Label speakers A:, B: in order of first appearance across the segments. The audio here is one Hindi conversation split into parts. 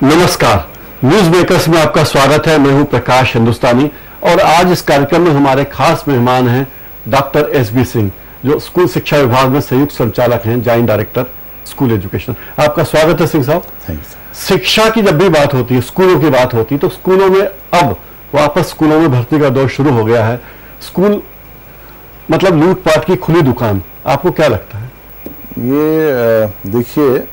A: नमस्कार, न्यूज मेकर्स में आपका स्वागत है। मैं हूं प्रकाश हिंदुस्तानी और आज इस कार्यक्रम में हमारे खास मेहमान हैं डॉक्टर एस.बी. सिंह, जो स्कूल शिक्षा विभाग में संयुक्त संचालक हैं, जॉइंट डायरेक्टर स्कूल एजुकेशन। आपका स्वागत है सिंह साहब। शिक्षा की जब भी बात होती है, स्कूलों की बात होती है, तो स्कूलों में अब वापस स्कूलों में भर्ती का दौर शुरू हो गया है। स्कूल मतलब लूटपाट की खुली दुकान, आपको क्या लगता है?
B: ये देखिए,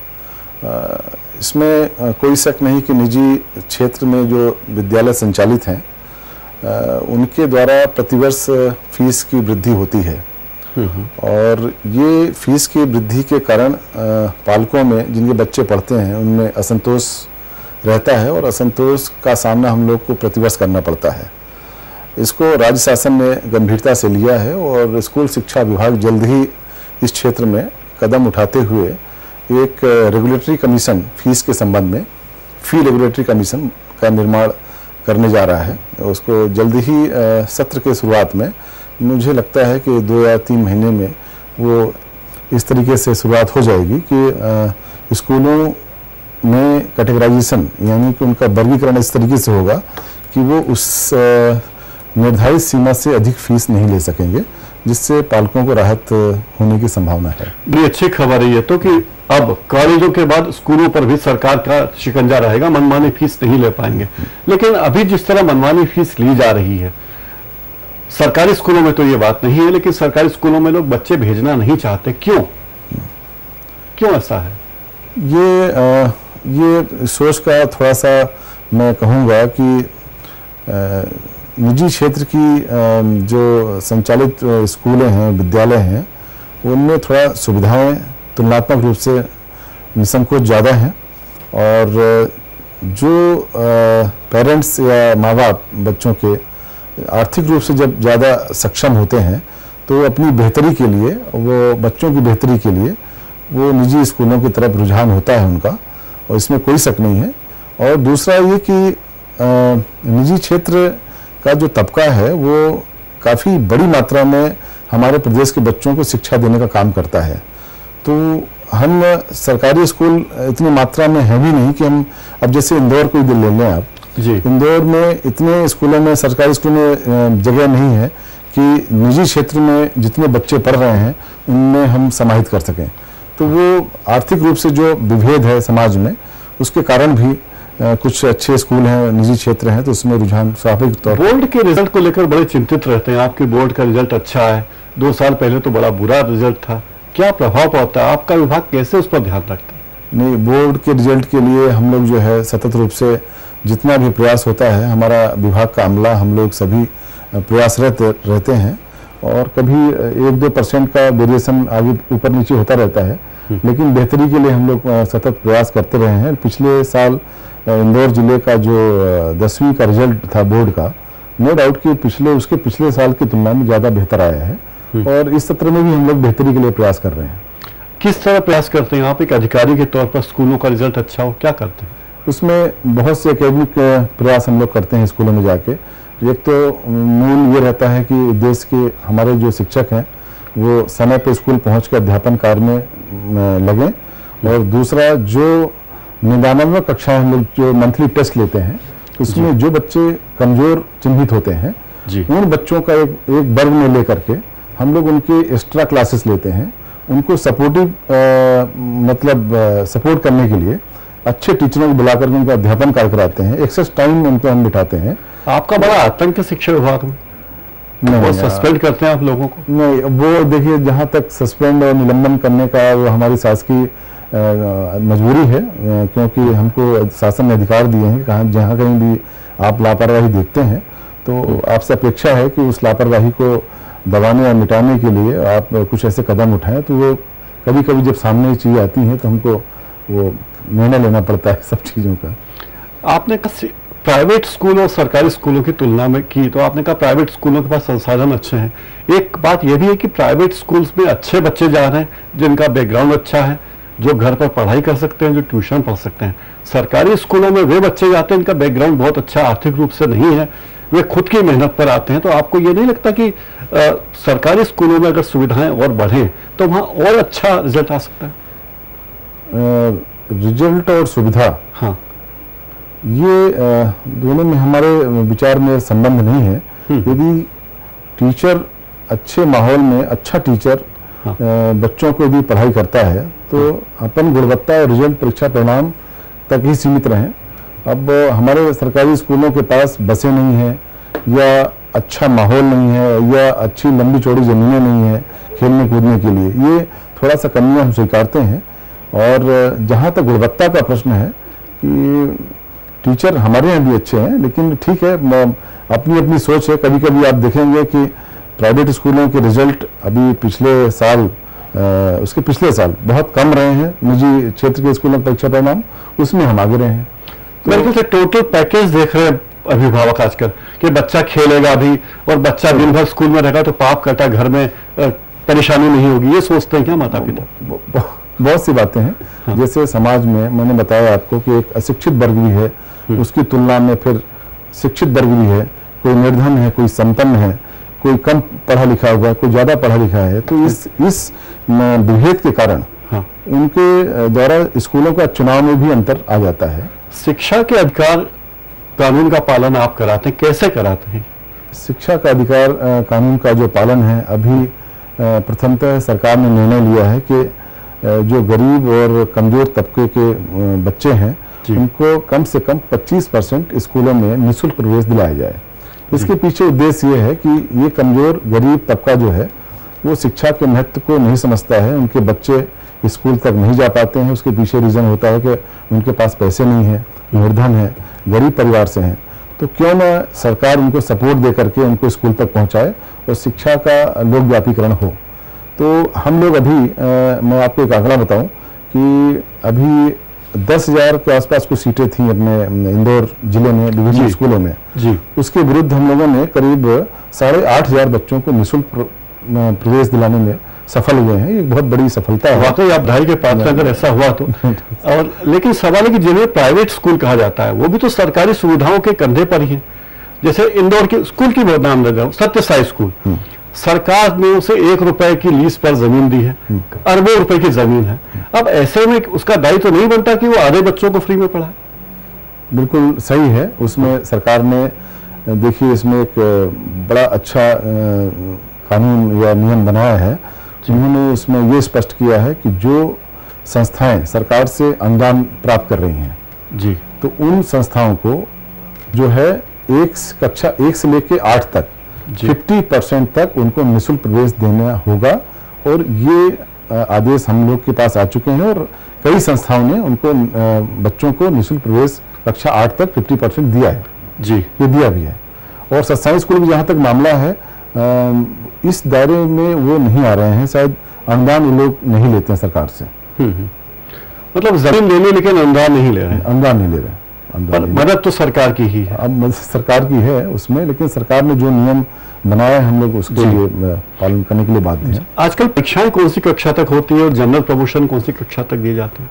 B: इसमें कोई शक नहीं कि निजी क्षेत्र में जो विद्यालय संचालित हैं उनके द्वारा प्रतिवर्ष फीस की वृद्धि होती है और ये फीस की वृद्धि के कारण पालकों में जिनके बच्चे पढ़ते हैं उनमें असंतोष रहता है और असंतोष का सामना हम लोग को प्रतिवर्ष करना पड़ता है। इसको राज्य शासन ने गंभीरता से लिया है और स्कूल शिक्षा विभाग जल्द ही इस क्षेत्र में कदम उठाते हुए एक रेगुलेटरी कमीशन फीस के संबंध में फी रेगुलेटरी कमीशन का निर्माण करने जा रहा है। उसको जल्द ही सत्र के शुरुआत में, मुझे लगता है कि 2 या 3 महीने में वो इस तरीके से शुरुआत हो जाएगी कि स्कूलों में कैटेगराइजेशन यानी कि उनका वर्गीकरण इस तरीके से होगा कि वो उस निर्धारित सीमा से अधिक फीस नहीं ले सकेंगे, जिससे पालकों को राहत होने की संभावना है।
A: बड़ी अच्छी खबर है ये तो कि अब कॉलेजों के बाद स्कूलों पर भी सरकार का शिकंजा रहेगा, मनमानी फीस नहीं ले पाएंगे। लेकिन अभी जिस तरह मनमानी फीस ली जा रही है, सरकारी स्कूलों में तो ये बात नहीं है, लेकिन सरकारी स्कूलों में लोग बच्चे भेजना नहीं चाहते। क्यों ऐसा है?
B: ये सोच का थोड़ा सा मैं कहूँगा कि निजी क्षेत्र की जो संचालित स्कूलें हैं, विद्यालय हैं, उनमें थोड़ा सुविधाएं तुलनात्मक रूप से निसंकोच ज़्यादा हैं और जो पेरेंट्स या माँ बाप बच्चों के आर्थिक रूप से जब ज़्यादा सक्षम होते हैं तो अपनी बेहतरी के लिए, वो बच्चों की बेहतरी के लिए वो निजी स्कूलों की तरफ रुझान होता है उनका, और इसमें कोई शक नहीं है। और दूसरा ये कि निजी क्षेत्र का जो तबका है वो काफ़ी बड़ी मात्रा में हमारे प्रदेश के बच्चों को शिक्षा देने का काम करता है। तो हम सरकारी स्कूल इतनी मात्रा में है भी नहीं कि हम, अब जैसे इंदौर को ले लें आप
A: जी,
B: इंदौर में इतने स्कूलों में, सरकारी स्कूलों में जगह नहीं है कि निजी क्षेत्र में जितने बच्चे पढ़ रहे हैं उनमें हम समाहित कर सकें। तो वो आर्थिक रूप से जो विभेद है समाज में, उसके कारण भी कुछ अच्छे स्कूल हैं, निजी क्षेत्र हैं, तो उसमें रुझान स्वाभाविक तौर पर।
A: बोर्ड के रिजल्ट को लेकर बड़े चिंतित रहते हैं। आपके बोर्ड का रिजल्ट अच्छा है, 2 साल पहले तो बड़ा बुरा रिजल्ट था। क्या प्रभाव पड़ता है? आपका विभाग कैसे उस पर ध्यान रखता है?
B: नहीं, बोर्ड के रिजल्ट के लिए हम लोग जो है सतत रूप से जितना भी प्रयास होता है, हमारा विभाग का अमला, हम लोग सभी प्रयासरत रहते हैं और कभी 1-2% का वेरिएशन आगे ऊपर नीचे होता रहता है, लेकिन बेहतरी के लिए हम लोग सतत प्रयास करते रहे हैं। पिछले साल इंदौर जिले का जो 10वीं का रिजल्ट था बोर्ड का, नो डाउट कि उसके पिछले साल की तुलना में ज़्यादा बेहतर आया है और इस सत्र में भी हम लोग बेहतरी के लिए प्रयास कर रहे हैं।
A: किस तरह प्रयास करते हैं आप एक अधिकारी के तौर पर? स्कूलों का रिजल्ट अच्छा हो, क्या करते हैं?
B: उसमें बहुत से एकेडमिक प्रयास हम लोग करते हैं स्कूलों में जाके। एक तो मूल ये रहता है कि देश के हमारे जो शिक्षक हैं वो समय पर स्कूल पहुँच कर अध्यापन कार्य में लगें, और दूसरा जो निदानात्मक कक्षाएं हम लोग जो मंथली टेस्ट लेते हैं, उसमें जो बच्चे कमजोर चिन्हित होते हैं उन बच्चों का एक वर्ग में लेकर के हम लोग उनके एक्स्ट्रा क्लासेस लेते हैं। उनको सपोर्टिव सपोर्ट करने के लिए अच्छे टीचरों को बुला करके उनका अध्यापन कार्य कराते हैं, एक्सेस टाइम उनको हम बिठाते हैं।
A: आपका बड़ा आतंक है शिक्षा विभाग में, वो सस्पेंड करते हैं आप लोगों को?
B: नहीं, वो देखिए, जहाँ तक सस्पेंड और निलंबन करने का वो हमारी शासकीय मजबूरी है, क्योंकि हमको शासन ने अधिकार दिए हैं कि जहाँ कहीं भी आप लापरवाही देखते हैं तो आपसे अपेक्षा है कि उस लापरवाही को दबाने या मिटाने के लिए आप कुछ ऐसे कदम उठाएं। तो वो कभी कभी जब सामने चीज़ आती हैं तो हमको वो निर्णय लेना पड़ता है सब चीज़ों का।
A: आपने प्राइवेट स्कूल और सरकारी स्कूलों की तुलना में की, तो आपने कहा प्राइवेट स्कूलों के पास संसाधन अच्छे हैं। एक बात यह भी है कि प्राइवेट स्कूल्स में अच्छे बच्चे जा रहे हैं जिनका बैकग्राउंड अच्छा है, जो घर पर पढ़ाई कर सकते हैं, जो ट्यूशन पढ़ सकते हैं। सरकारी स्कूलों में वे बच्चे जाते हैं इनका बैकग्राउंड बहुत अच्छा आर्थिक रूप से नहीं है, वे खुद की मेहनत पर आते हैं। तो आपको ये नहीं लगता कि सरकारी स्कूलों में अगर सुविधाएं और बढ़ें तो वहाँ और अच्छा रिजल्ट आ सकता है?
B: रिजल्ट और सुविधा,
A: हाँ,
B: ये दोनों में हमारे विचार में संबंध नहीं है। यदि टीचर अच्छे माहौल में अच्छा टीचर बच्चों को यदि पढ़ाई करता है तो अपन गुणवत्ता और रिजल्ट परीक्षा परिणाम तक ही सीमित रहें। अब हमारे सरकारी स्कूलों के पास बसें नहीं हैं या अच्छा माहौल नहीं है या अच्छी लंबी चौड़ी ज़मीनें नहीं है खेलने कूदने के लिए, ये थोड़ा सा कमियां हम स्वीकारते हैं। और जहाँ तक गुणवत्ता का प्रश्न है कि टीचर हमारे यहाँ भी अच्छे हैं, लेकिन ठीक है, अपनी अपनी सोच है। कभी कभी आप देखेंगे कि प्राइवेट स्कूलों के रिजल्ट अभी पिछले साल उसके पिछले साल बहुत कम रहे हैं, निजी क्षेत्र के स्कूलों के परीक्षा परिणाम उसमें हम आगे रहे हैं।
A: तो मेरे ख्याल से टोटल पैकेज देख रहे हैं अभिभावक आजकल कि बच्चा खेलेगा भी और बच्चा दिन भर स्कूल में रहेगा तो पाप कटा, घर में परेशानी नहीं होगी, ये सोचते हैं क्या माता पिता?
B: बहुत सी बातें हैं। हाँ। जैसे समाज में मैंने बताया आपको कि एक अशिक्षित वर्ग भी है, उसकी तुलना में फिर शिक्षित वर्ग भी है। कोई निर्धन है, कोई संपन्न है, कोई कम पढ़ा लिखा हुआ है, कोई ज्यादा पढ़ा लिखा है। तो इस विभेद के कारण हाँ। उनके द्वारा स्कूलों का चुनाव में भी अंतर आ जाता है।
A: शिक्षा के अधिकार कानून का पालन आप कराते हैं, कैसे कराते हैं?
B: शिक्षा का अधिकार कानून का जो पालन है, अभी प्रथमतः सरकार ने निर्णय लिया है कि जो गरीब और कमजोर तबके के बच्चे हैं उनको कम से कम 25% स्कूलों में निःशुल्क प्रवेश दिलाया जाए। इसके पीछे उद्देश्य ये है कि ये कमजोर गरीब तबका जो है वो शिक्षा के महत्व को नहीं समझता है, उनके बच्चे स्कूल तक नहीं जा पाते हैं। उसके पीछे रीज़न होता है कि उनके पास पैसे नहीं है, निर्धन है, गरीब परिवार से हैं। तो क्यों ना सरकार उनको सपोर्ट दे करके उनको स्कूल तक पहुंचाए और शिक्षा का लोक व्यापीकरण हो। तो हम लोग अभी मैं आपको एक आंकड़ा बताऊं कि अभी 10,000 के आसपास कुछ सीटें थी अपने इंदौर जिले में विभिन्न स्कूलों में जी। उसके विरुद्ध हम लोगों ने करीब 8,500 बच्चों को निःशुल्क प्रवेश दिलाने में सफल हुए हैं। ये बहुत बड़ी सफलता है।
A: वाकई आप बधाई के पात्र अगर ऐसा हुआ तो। और लेकिन सवाल है कि जिन्हें प्राइवेट स्कूल कहा जाता है वो भी तो सरकारी सुविधाओं के कंधे पर ही है। जैसे इंदौर के स्कूल की नाम लगा सत्य साई स्कूल, सरकार ने उसे 1 रुपए की लीज पर जमीन दी है, अरबों रुपए की जमीन है। अब ऐसे में उसका दायित्व तो नहीं बनता कि वो आधे बच्चों को फ्री में पढ़ाए?
B: बिल्कुल सही है। उसमें सरकार ने देखिए इसमें एक बड़ा अच्छा कानून या नियम बनाया है। उन्होंने उसमें ये स्पष्ट किया है कि जो संस्थाएं सरकार से अनुदान प्राप्त कर रही हैं जी, तो उन संस्थाओं को जो है कक्षा 1 से लेकर 8 तक 50% तक उनको निःशुल्क प्रवेश देना होगा। और ये आदेश हम लोग के पास आ चुके हैं और कई संस्थाओं ने उनको बच्चों को निःशुल्क प्रवेश कक्षा 8 तक 50% दिया है जी, ये दिया भी है। और सत्साई स्कूल में जहाँ तक मामला है इस दायरे में वो नहीं आ रहे हैं, शायद अनुदान वो लोग नहीं लेते हैं सरकार से।
A: मतलब जमीन ले ले लेकिन अनुदान नहीं ले रहे हैं।
B: अनुदान नहीं ले रहे हैं,
A: मदद तो सरकार की ही है।
B: अब मदद सरकार की है उसमें, लेकिन सरकार ने जो नियम बनाया है हम लोग उसके लिए पालन करने के लिए बाध्य हैं।
A: आजकल परीक्षाएं कौन सी कक्षा तक होती है और जनरल प्रमोशन कौन सी कक्षा तक दिए जाते हैं?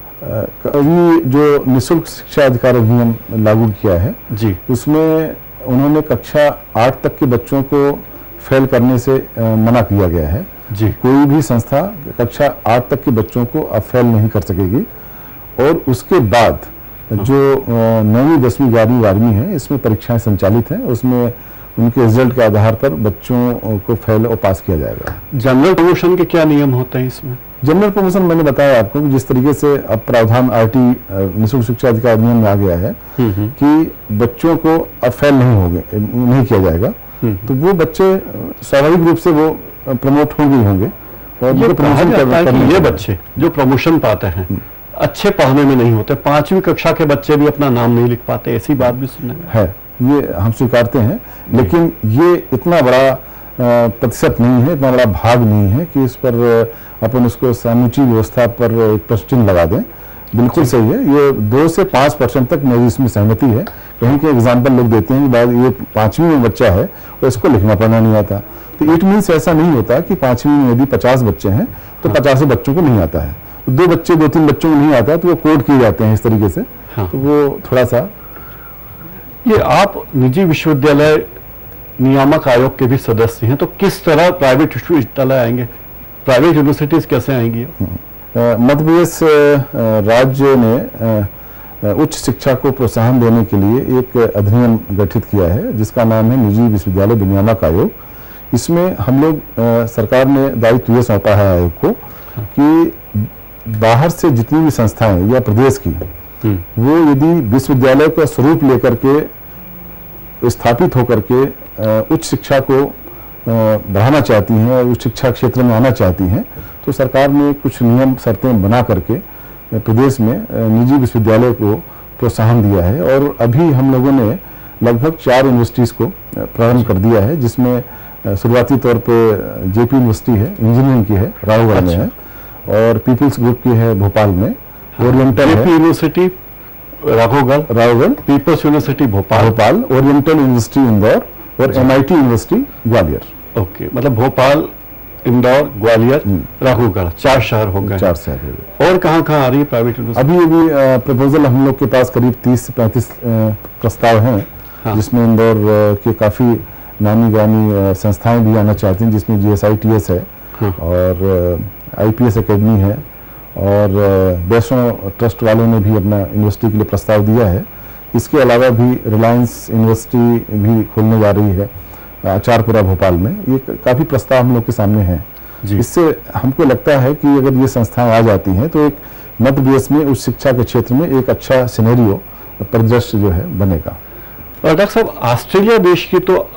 B: अभी जो निःशुल्क शिक्षा अधिकार अधिनियम लागू किया है जी, उसमें उन्होंने कक्षा 8 तक के बच्चों को फेल करने से मना किया गया है जी। कोई भी संस्था कक्षा 8 तक के बच्चों को अब फेल नहीं कर सकेगी। और उसके बाद जो 9वीं 10वीं 11वीं 12वीं है इसमें परीक्षाएं संचालित हैं, उसमें उनके रिजल्ट के आधार पर बच्चों को फेल और पास किया जाएगा।
A: जनरल प्रमोशन के क्या नियम होते हैं इसमें?
B: जनरल प्रमोशन मैंने बताया आपको जिस तरीके से अब प्रावधान RT निःशुल्क शिक्षा अधिकार अधिनियम में आ गया है कि बच्चों को अब फेल नहीं किया जाएगा, तो वो बच्चे स्वाभाविक रूप से वो प्रमोट होंगे। और
A: ये प्रमोशन ये बच्चे जो प्रमोशन पाते हैं अच्छे पढ़ने में नहीं होते, 5वीं कक्षा के बच्चे भी अपना नाम नहीं लिख पाते, ऐसी बात भी सुनने में
B: है। ये हम स्वीकारते हैं, लेकिन ये इतना बड़ा प्रतिशत नहीं है, इतना बड़ा भाग नहीं है कि इस पर अपन उसको समूची व्यवस्था पर एक प्रश्न चिन्ह लगा दें। बिल्कुल सही है, ये 2 से 5% तक मेरी इसमें सहमति है। कहीं के एग्जाम्पल लोग देते हैं कि ये 5वीं में बच्चा है और इसको लिखना पढ़ना नहीं आता, तो इट मीन्स ऐसा नहीं होता कि 5वीं में यदि 50 बच्चे हैं तो 50 बच्चों को नहीं आता है। 2 बच्चे 2-3 बच्चों को नहीं आता है तो वो कोड किए जाते हैं इस तरीके से। तो वो थोड़ा सा
A: ये आप निजी विश्वविद्यालय नियामक आयोग के भी सदस्य हैं, तो किस तरह प्राइवेट विश्वविद्यालय आएंगे, प्राइवेट यूनिवर्सिटीज कैसे आएंगी?
B: मध्य प्रदेश राज्य ने उच्च शिक्षा को प्रोत्साहन देने के लिए एक अधिनियम गठित किया है जिसका नाम है निजी विश्वविद्यालय विनियामक आयोग। इसमें हम लोग सरकार ने दायित्व ये सौंपा है आयोग को कि बाहर से जितनी भी संस्थाएं या प्रदेश की वो यदि विश्वविद्यालय का स्वरूप लेकर के स्थापित होकर के उच्च शिक्षा को बढ़ाना चाहती हैं और उच्च शिक्षा क्षेत्र में आना चाहती हैं, तो सरकार ने कुछ नियम शर्तें बना करके प्रदेश में निजी विश्वविद्यालय को प्रोत्साहन दिया है। और अभी हम लोगों ने लगभग 4 यूनिवर्सिटीज़ को प्रारंभ कर दिया है, जिसमें शुरुआती तौर पे जेपी यूनिवर्सिटी है, इंजीनियरिंग की है, रावगढ़ में है, और पीपल्स ग्रुप की है भोपाल में, Oriental
A: University Raghogarh, People's University Bhopal, Oriental University Indore और MIT यूनिवर्सिटी ग्वालियर। ओके, मतलब भोपाल, इंदौर, ग्वालियर, राघवगढ़ 4 शहर हो गए।
B: 4 शहर हो गए।
A: और कहाँ कहाँ आ रही है प्राइवेट यूनिवर्सिटी?
B: अभी प्रपोजल हम लोग के पास करीब 30 से 35 प्रस्ताव हैं। हाँ। जिसमें इंदौर के काफ़ी नामी गामी संस्थाएं भी आना चाहती हैं, जिसमें GSITS है। हाँ। और IPS एकेडमी है, और वैष्णो ट्रस्ट वालों ने भी अपना यूनिवर्सिटी के लिए प्रस्ताव दिया है। इसके अलावा भी रिलायंस यूनिवर्सिटी भी खोलने जा रही है आचारपुरा भोपाल में। ये काफ़ी प्रस्ताव हम लोग के सामने हैं। इससे हमको लगता है कि अगर ये संस्थाएं आ जाती हैं तो एक मध्य प्रदेश में उच्च शिक्षा के क्षेत्र में एक अच्छा सिनेरियो परिदृश्य जो है बनेगा।
A: और डॉक्टर साहब, ऑस्ट्रेलिया देश की तो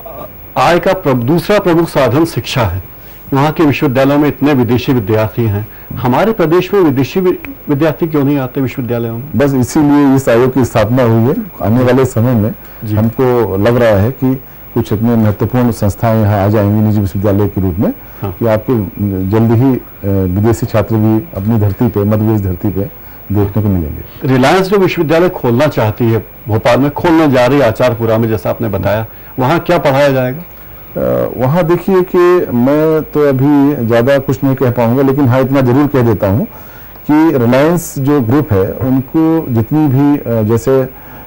A: आय का दूसरा प्रमुख साधन शिक्षा है। वहाँ के विश्वविद्यालयों में इतने विदेशी विद्यार्थी हैं, हमारे प्रदेश में विदेशी विद्यार्थी क्यों नहीं आते विश्वविद्यालयों में?
B: बस इसीलिए इस आयोग की स्थापना हुई है। आने वाले समय में हमको लग रहा है कि कुछ इतने महत्वपूर्ण संस्थाएं यहाँ आ जाएंगी निजी विश्वविद्यालय के रूप में। हाँ। कि आपको जल्द ही विदेशी छात्र भी अपनी धरती पे, मध्य प्रदेश धरती पे देखने को मिलेंगे।
A: रिलायंस जो विश्वविद्यालय खोलना चाहती है भोपाल में, खोलने जा रही है आचारपुरा में, जैसा आपने बताया, वहाँ क्या पढ़ाया जाएगा?
B: वहाँ देखिए कि मैं तो अभी ज़्यादा कुछ नहीं कह पाऊँगा, लेकिन हाँ इतना जरूर कह देता हूँ कि रिलायंस जो ग्रुप है उनको जितनी भी जैसे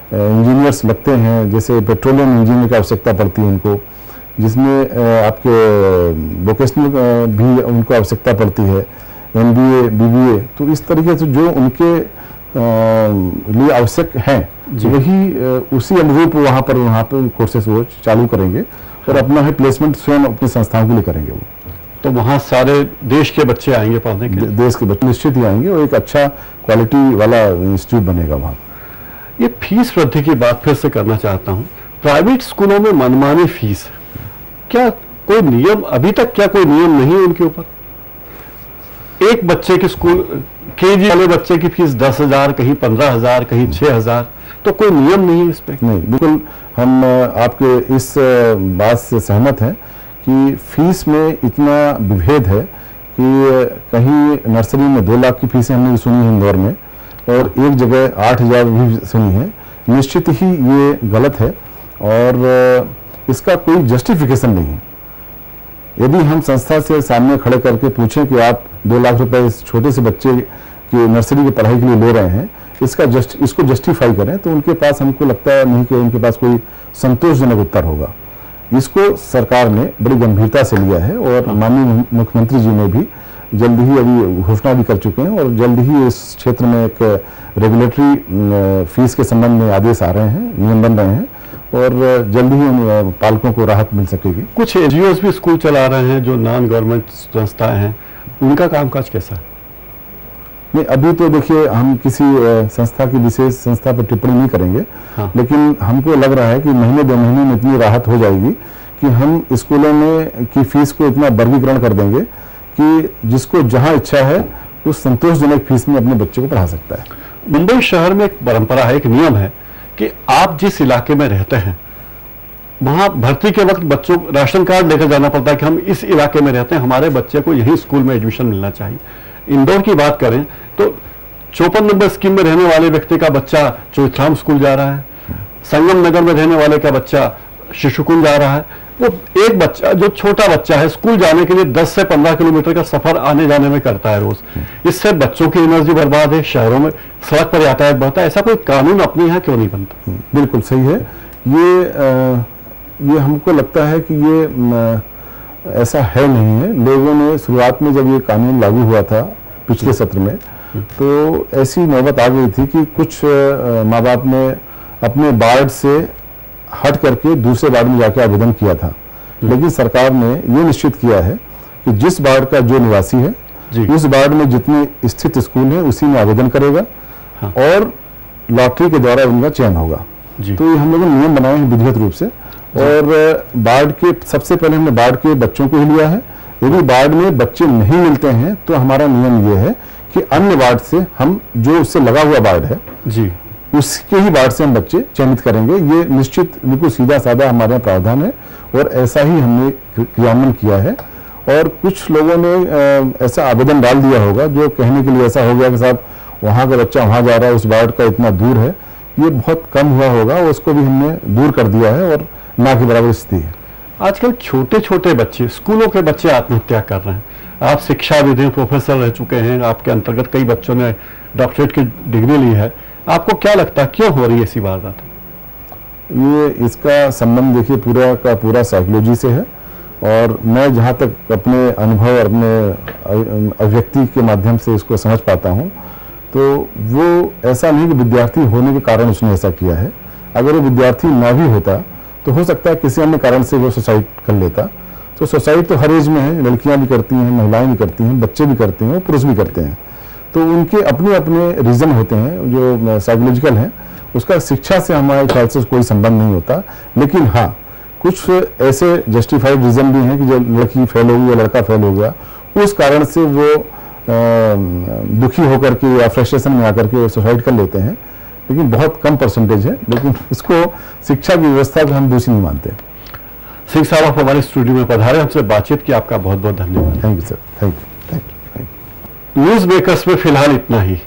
B: इंजीनियर्स लगते हैं, जैसे पेट्रोलियम इंजीनियर की आवश्यकता पड़ती है उनको, जिसमें आपके वोकेशनल भी उनको आवश्यकता पड़ती है, MBA BBA, तो इस तरीके से जो उनके लिए आवश्यक हैं वही उसी अनुरूप वहाँ पर कोर्सेस वो चालू करेंगे और अपना है प्लेसमेंट स्वयं अपनी संस्थाओं के लिए करेंगे वो।
A: तो वहाँ सारे देश के बच्चे आएंगे पढ़ने के लिए?
B: देश के बच्चे निश्चित ही आएंगे और एक अच्छा क्वालिटी वाला इंस्टीट्यूट बनेगा वहाँ।
A: ये फीस वृद्धि की बात फिर से करना चाहता हूँ। प्राइवेट स्कूलों में मनमानी फीस, क्या कोई नियम अभी तक, क्या कोई नियम नहीं है उनके ऊपर? एक बच्चे के स्कूल KG वाले बच्चे की फीस 10,000, कहीं 15,000, कहीं 6,000, तो कोई नियम नहीं है इस पे?
B: नहीं, बिल्कुल हम आपके इस बात से सहमत हैं कि फीस में इतना विभेद है कि कहीं नर्सरी में 2 लाख की फीसें हमने सुनी है इंदौर में, और एक जगह 8,000 भी सुनी है। निश्चित ही ये गलत है और इसका कोई जस्टिफिकेशन नहीं है। यदि हम संस्था से सामने खड़े करके पूछें कि आप 2 लाख रुपए इस छोटे से बच्चे की नर्सरी की पढ़ाई के लिए ले रहे हैं, इसको जस्टिफाई करें, तो उनके पास हमको लगता है नहीं कि उनके पास कोई संतोषजनक उत्तर होगा। इसको सरकार ने बड़ी गंभीरता से लिया है और माननीय मुख्यमंत्री जी ने भी जल्द ही अभी घोषणा भी कर चुके हैं और जल्द ही इस क्षेत्र में एक रेगुलेटरी फीस के संबंध में आदेश आ रहे हैं, नियम बन रहे हैं और जल्द ही उन पालकों को राहत मिल सकेगी।
A: कुछ NGOs भी स्कूल चला रहे हैं जो नॉन गवर्नमेंट संस्थाएं हैं, उनका कामकाज कैसा है?
B: नहीं, अभी तो देखिए हम किसी संस्था की विशेष संस्था पर टिप्पणी नहीं करेंगे। हाँ। लेकिन हमको लग रहा है कि महीने 2 महीने में इतनी राहत हो जाएगी कि हम स्कूलों में की फीस को इतना वर्गीकरण कर देंगे कि जिसको जहां इच्छा है उस संतोषजनक फीस में अपने बच्चे को पढ़ा सकता है।
A: मुंबई शहर में एक परंपरा है, एक नियम है कि आप जिस इलाके में रहते हैं वहां भर्ती के वक्त बच्चों को राशन कार्ड लेकर जाना पड़ता है कि हम इस इलाके में रहते हैं, हमारे बच्चे को यही स्कूल में एडमिशन मिलना चाहिए। इंदौर की बात करें तो 54 नंबर स्कीम में रहने वाले व्यक्ति का बच्चा चौथराम स्कूल जा रहा है, संगम नगर में रहने वाले का बच्चा शिशुकुंज जा रहा है। वो एक बच्चा जो छोटा बच्चा है स्कूल जाने के लिए 10 से 15 किलोमीटर का सफर आने जाने में करता है रोज। इससे बच्चों की एनर्जी बर्बाद है, शहरों में सड़क पर यातायात बढ़ता है। ऐसा कोई कानून अपने यहाँ क्यों नहीं बनता?
B: बिल्कुल सही है। ये हमको लगता है कि ये ऐसा है नहीं है। लोगों ने शुरुआत में जब ये कानून लागू हुआ था पिछले सत्र में, तो ऐसी नौबत आ गई थी कि कुछ माँ बाप ने अपने वार्ड से हट करके दूसरे वार्ड में जाके आवेदन किया था, लेकिन सरकार ने ये निश्चित किया है कि जिस वार्ड का जो निवासी है उस वार्ड में जितने स्थित स्कूल है उसी में आवेदन करेगा। हाँ। और लॉटरी के द्वारा उनका चयन होगा। तो ये हम लोगों ने नियम बनाए हैं विधिवत रूप से, और वार्ड के सबसे पहले हमने वार्ड के बच्चों को ही लिया है। यदि वार्ड में बच्चे नहीं मिलते हैं तो हमारा नियम ये है कि अन्य वार्ड से हम, जो उससे लगा हुआ वार्ड है जी, उसके ही वार्ड से हम बच्चे चयनित करेंगे। ये निश्चित बिल्कुल सीधा साधा हमारे यहाँ प्रावधान है और ऐसा ही हमने क्रियान्वयन किया है। और कुछ लोगों ने ऐसा आवेदन डाल दिया होगा जो कहने के लिए ऐसा हो गया कि साहब वहाँ का बच्चा वहाँ जा रहा है, उस वार्ड का इतना दूर है। ये बहुत कम हुआ होगा, उसको भी हमने दूर कर दिया है और ना के बराबर स्थिति है।
A: आजकल छोटे छोटे बच्चे, स्कूलों के बच्चे आत्महत्या कर रहे हैं। आप शिक्षाविद हैं, प्रोफेसर रह चुके हैं, आपके अंतर्गत कई बच्चों ने डॉक्टरेट की डिग्री ली है। आपको क्या लगता है क्यों हो रही है ऐसी बात?
B: ये इसका संबंध देखिए पूरा का पूरा साइकोलॉजी से है, और मैं जहाँ तक अपने अनुभव और अपने अभिव्यक्ति के माध्यम से इसको समझ पाता हूँ, तो वो ऐसा नहीं कि विद्यार्थी होने के कारण उसने ऐसा किया है। अगर वो विद्यार्थी ना भी होता तो हो सकता है किसी अन्य कारण से वो सुसाइड कर लेता। तो सुसाइड तो हर एज में है, लड़कियां भी करती हैं, महिलाएं भी करती हैं, बच्चे भी करते हैं, पुरुष भी करते हैं। तो उनके अपने अपने रीज़न होते हैं जो साइकोलॉजिकल हैं। उसका शिक्षा से हमारे ख्याल से कोई संबंध नहीं होता। लेकिन हाँ, कुछ ऐसे जस्टिफाइड रीज़न भी हैं कि जो लड़की फेल हो गई या लड़का फेल हो गया, उस कारण से वो दुखी होकर के या फ्रस्ट्रेशन में आकर के सुसाइड कर लेते हैं। लेकिन बहुत कम परसेंटेज है, लेकिन इसको शिक्षा की व्यवस्था को हम दूसरी नहीं मानते।
A: सिंह साहब, आप हमारे स्टूडियो में पधारे, हमसे बातचीत की, आपका बहुत बहुत धन्यवाद।
B: Thank you sir, thank you.
A: News makers में फिलहाल इतना ही।